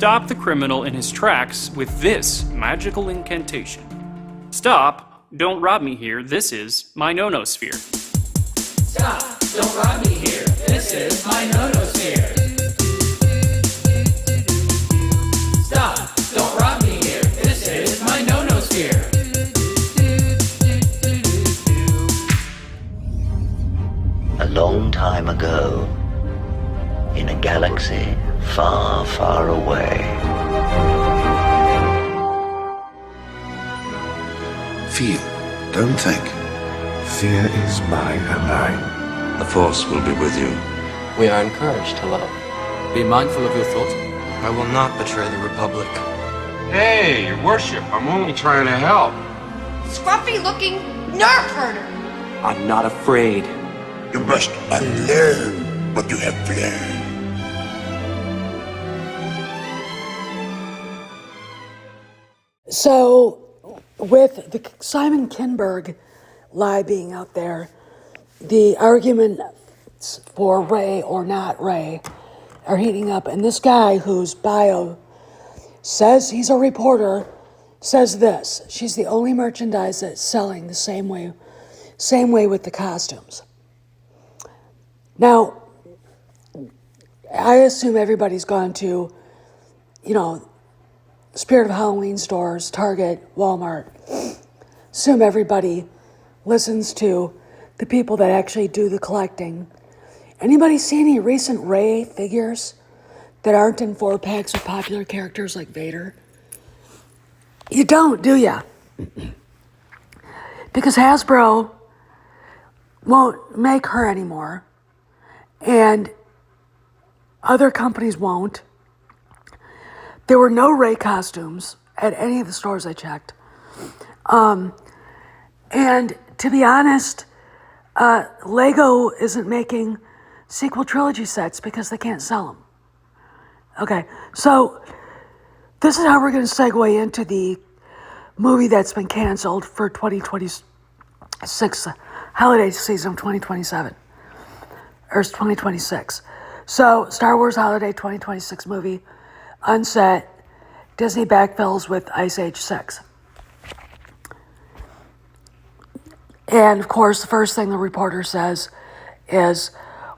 stop the criminal in his tracks with this magical incantation. Stop, don't rob me here, this is my no-no sphere. Stop, don't rob me here, this is my no-no sphere. Stop, don't rob me here, this is my no-no sphere. A long time ago, in a galaxy far, far away. Feel, don't think. Fear is my ally. The Force will be with you. We are encouraged to love. Be mindful of your thoughts. I will not betray the Republic. Hey, Your Worship, I'm only trying to help. Scruffy-looking nerf herder. I'm not afraid. You must unlearn what you have learned. So, with the Simon Kinberg lie being out there, the arguments for Rey or not Rey are heating up. And this guy whose bio says he's a reporter says this: she's the only merchandise that's selling the same way with the costumes. Now, I assume everybody's gone to, Spirit of Halloween stores, Target, Walmart. Assume everybody listens to the people that actually do the collecting. Anybody see any recent Rey figures that aren't in 4-packs with popular characters like Vader? You don't, do ya? Because Hasbro won't make her anymore, and other companies won't. There were no Rey costumes at any of the stores I checked. And to be honest, Lego isn't making sequel trilogy sets because they can't sell them. Okay, so this is how we're going to segue into the movie that's been canceled for 2026 holiday season of 2027, or 2026. So Star Wars Holiday 2026 movie, unset, Disney backfills with Ice Age 6. And of course, the first thing the reporter says is,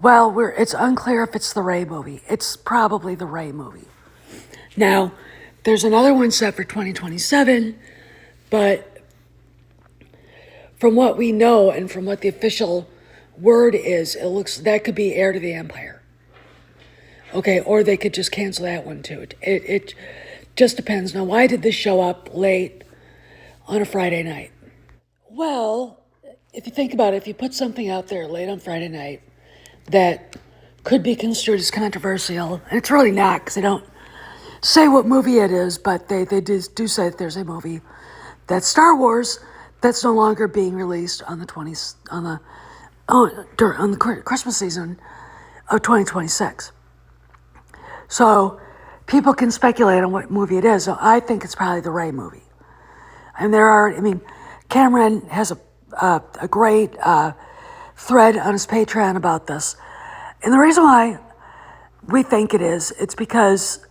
well, it's unclear if it's the Rey movie. It's probably the Rey movie. Now, there's another one set for 2027, but from what we know and from what the official word is, it looks that could be Heir to the Empire. Okay, or they could just cancel that one too. It just depends. Now, why did this show up late on a Friday night? Well, if you think about it, if you put something out there late on Friday night that could be construed as controversial, and it's really not because they don't say what movie it is, but they do say that there's a movie that's Star Wars that's no longer being released on the Christmas season of 2026. So people can speculate on what movie it is. So I think it's probably the Rey movie. And Cameron has a great thread on his Patreon about this. And the reason why we think it is, it's because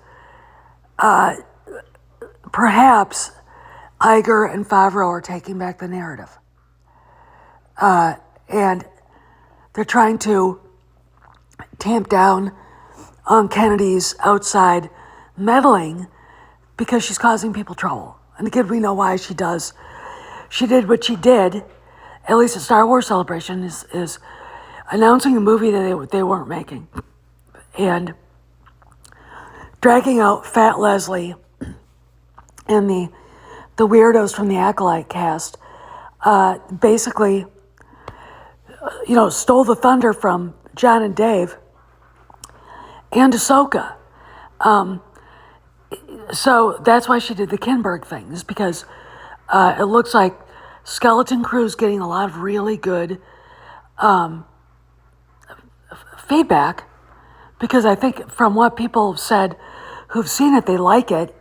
perhaps Iger and Favreau are taking back the narrative. And they're trying to tamp down on Kennedy's outside meddling because she's causing people trouble. And again, we know why she does. She did what she did, at least at Star Wars Celebration, is announcing a movie that they weren't making. And dragging out Fat Leslie and the weirdos from the Acolyte cast, basically, stole the thunder from John and Dave and Ahsoka. So that's why she did the Kinberg thing, is because it looks like Skeleton Crew's getting a lot of really good feedback, because I think from what people have said who've seen it, they like it.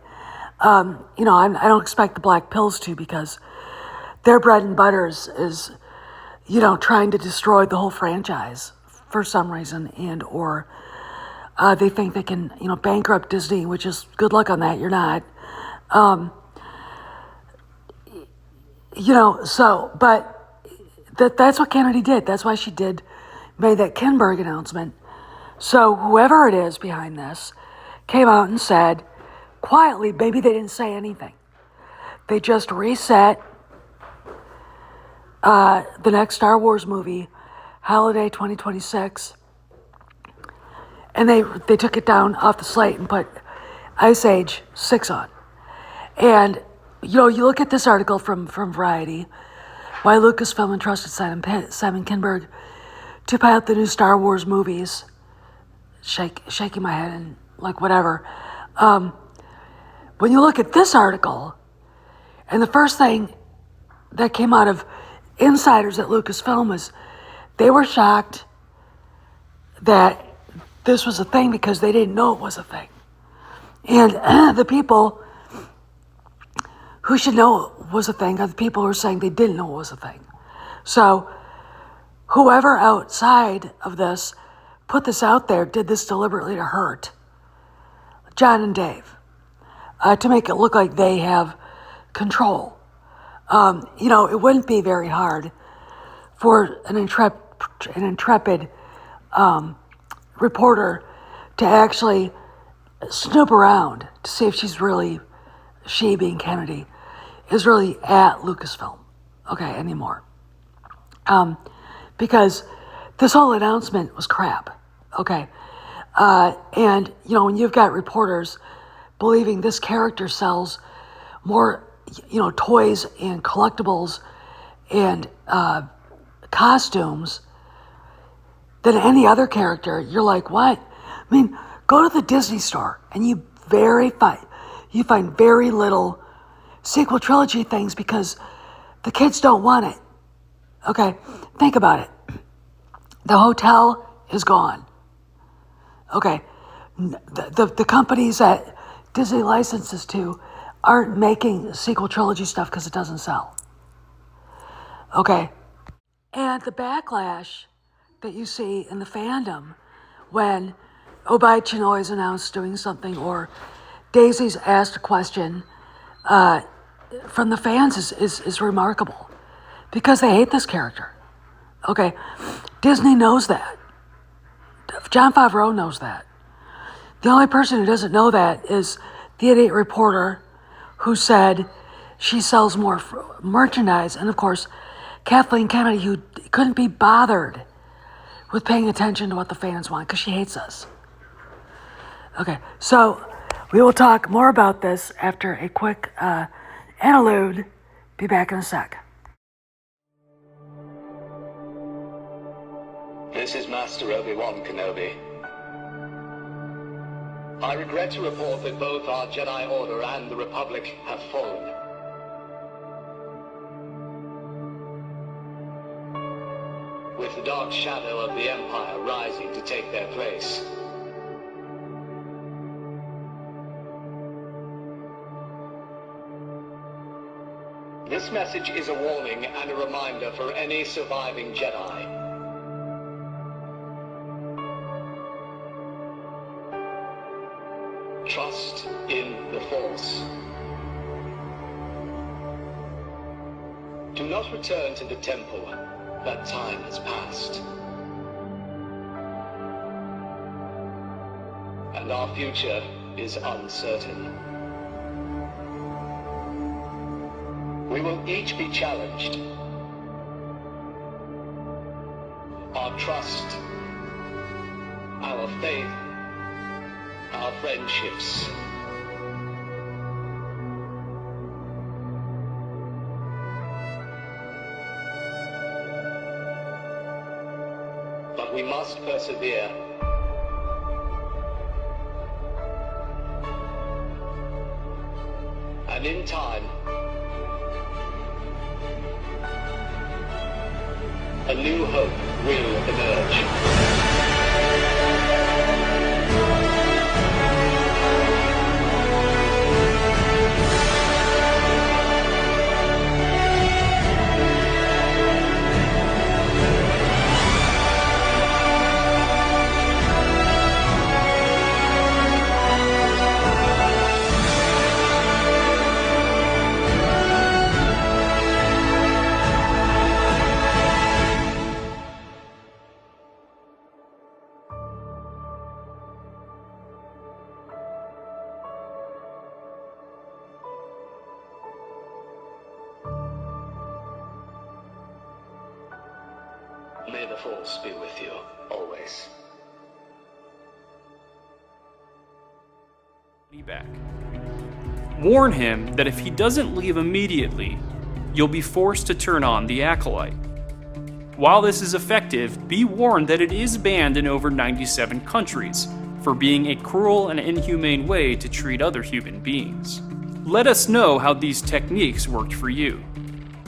I don't expect the Black Pills to, because their bread and butter is trying to destroy the whole franchise for some reason, and or They think they can, bankrupt Disney, which is good luck on that. You're not. But that's what Kennedy did. That's why she made that Kinberg announcement. So whoever it is behind this came out and said, quietly, maybe they didn't say anything. They just reset the next Star Wars movie, Holiday 2026, and they took it down off the slate and put Ice Age 6 on. And, you look at this article from Variety, why Lucasfilm entrusted Simon Kinberg to pilot the new Star Wars movies, shaking my head and whatever. When you look at this article, and the first thing that came out of insiders at Lucasfilm was they were shocked that this was a thing because they didn't know it was a thing. And the people who should know it was a thing are the people who are saying they didn't know it was a thing. So whoever outside of this put this out there did this deliberately to hurt John and Dave, to make it look like they have control. It wouldn't be very hard for an intrepid reporter to actually snoop around to see if she being Kennedy, is really at Lucasfilm, anymore. Because this whole announcement was crap, and, when you've got reporters believing this character sells more, toys and collectibles and costumes than any other character, you're like, what? I mean, go to the Disney store and you find very little sequel trilogy things because the kids don't want it. Okay, think about it. The hotel is gone. Okay, the companies that Disney licenses to aren't making sequel trilogy stuff because it doesn't sell. Okay, and the backlash that you see in the fandom when Obai Chinoy is announced doing something or Daisy's asked a question from the fans is remarkable because they hate this character. Okay, Disney knows that. Jon Favreau knows that. The only person who doesn't know that is the idiot reporter who said she sells more merchandise, and of course, Kathleen Kennedy, who couldn't be bothered with paying attention to what the fans want because she hates us. Okay, so we will talk more about this after a quick interlude. Be back in a sec. This is Master Obi-Wan Kenobi. I regret to report that both our Jedi Order and the Republic have fallen. With the dark shadow of the Empire rising to take their place. This message is a warning and a reminder for any surviving Jedi. Trust in the Force. Do not return to the temple. That time has passed. And our future is uncertain. We will each be challenged. Our trust, our faith, our friendships. But we must persevere. And in time, a new hope will emerge. the Force be with you, always. Back. Warn him that if he doesn't leave immediately, you'll be forced to turn on the Acolyte. While this is effective, be warned that it is banned in over 97 countries for being a cruel and inhumane way to treat other human beings. Let us know how these techniques worked for you.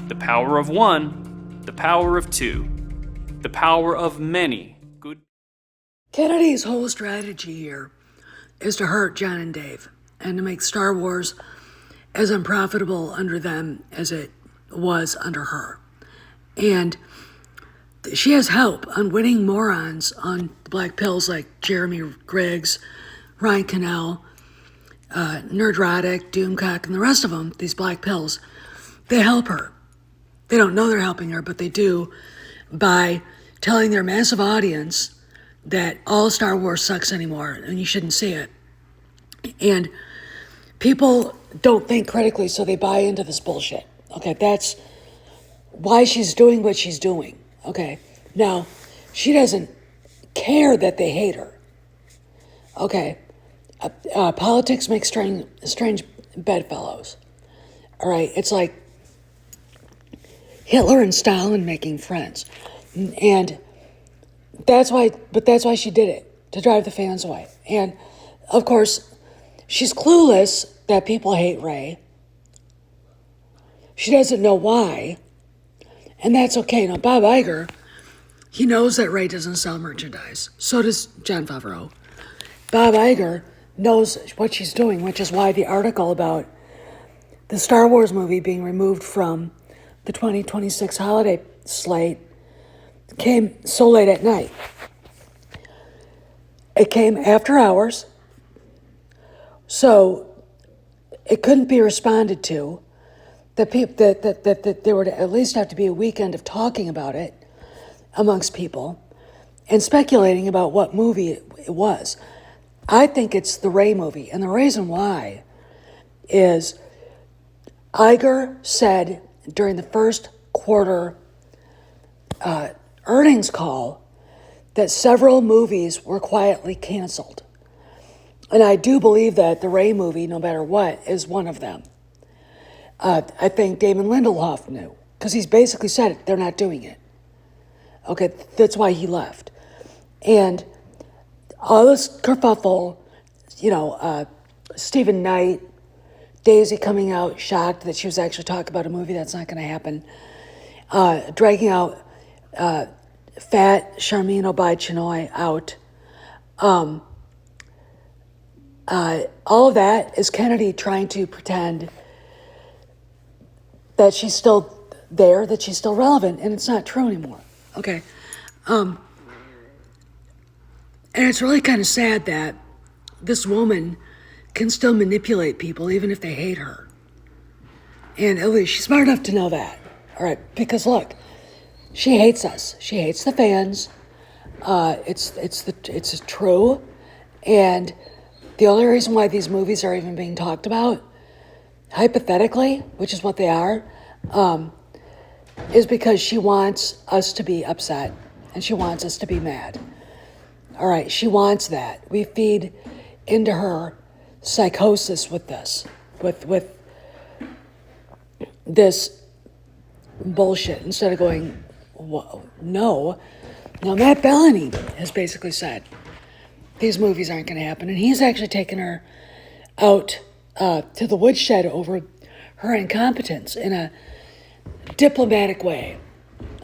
The power of one, the power of two, the power of many good. Kennedy's whole strategy here is to hurt John and Dave and to make Star Wars as unprofitable under them as it was under her. And she has help on winning morons on black pills like Jeremy Griggs, Ryan Cannell, Nerdrotic, Doomcock, and the rest of them, these black pills. They help her. They don't know they're helping her, but they do by telling their massive audience that all Star Wars sucks anymore and you shouldn't see it. And people don't think critically, so they buy into this bullshit. Okay, that's why she's doing what she's doing. Okay, now, she doesn't care that they hate her. Okay, politics makes strange bedfellows. All right, it's like Hitler and Stalin making friends. And that's why she did it, to drive the fans away. And, of course, she's clueless that people hate Rey. She doesn't know why. And that's okay. Now, Bob Iger, he knows that Rey doesn't sell merchandise. So does Jon Favreau. Bob Iger knows what she's doing, which is why the article about the Star Wars movie being removed from the 2026 holiday slate came so late at night. It came after hours, so it couldn't be responded to. That there would at least have to be a weekend of talking about it amongst people and speculating about what movie it was. I think it's the Rey movie, and the reason why is Iger said during the first quarter earnings call that several movies were quietly canceled. And I do believe that the Rey movie, no matter what, is one of them. I think Damon Lindelof knew, because he's basically said it, they're not doing it. Okay, that's why he left. And all this kerfuffle, Stephen Knight, Daisy coming out shocked that she was actually talking about a movie that's not going to happen, dragging out fat Charmin Obai-Chinoy out. All of that is Kennedy trying to pretend that she's still there, that she's still relevant, and it's not true anymore. Okay. And it's really kind of sad that this woman can still manipulate people even if they hate her. And at least she's smart enough to know that. All right, because look, she hates us. She hates the fans. It's true. And the only reason why these movies are even being talked about, hypothetically, which is what they are, is because she wants us to be upset and she wants us to be mad. All right, she wants that. We feed into her psychosis with this, with this bullshit instead of going, whoa, no. Now, Matt Bellany has basically said these movies aren't going to happen, and he's actually taken her out to the woodshed over her incompetence in a diplomatic way.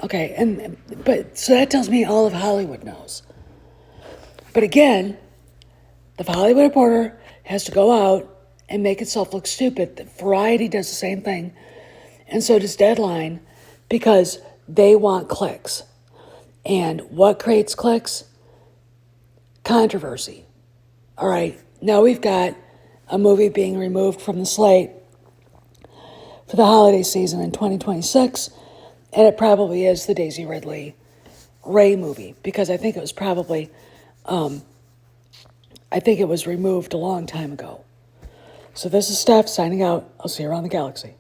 Okay, but so that tells me all of Hollywood knows. But again, the Hollywood Reporter has to go out and make itself look stupid. Variety does the same thing, and so does Deadline, because they want clicks. And what creates clicks? Controversy. All right, now we've got a movie being removed from the slate for the holiday season in 2026, and it probably is the Daisy Ridley Rey movie, because I think it was probably, I think it was removed a long time ago. So this is Steph signing out. I'll see you around the galaxy.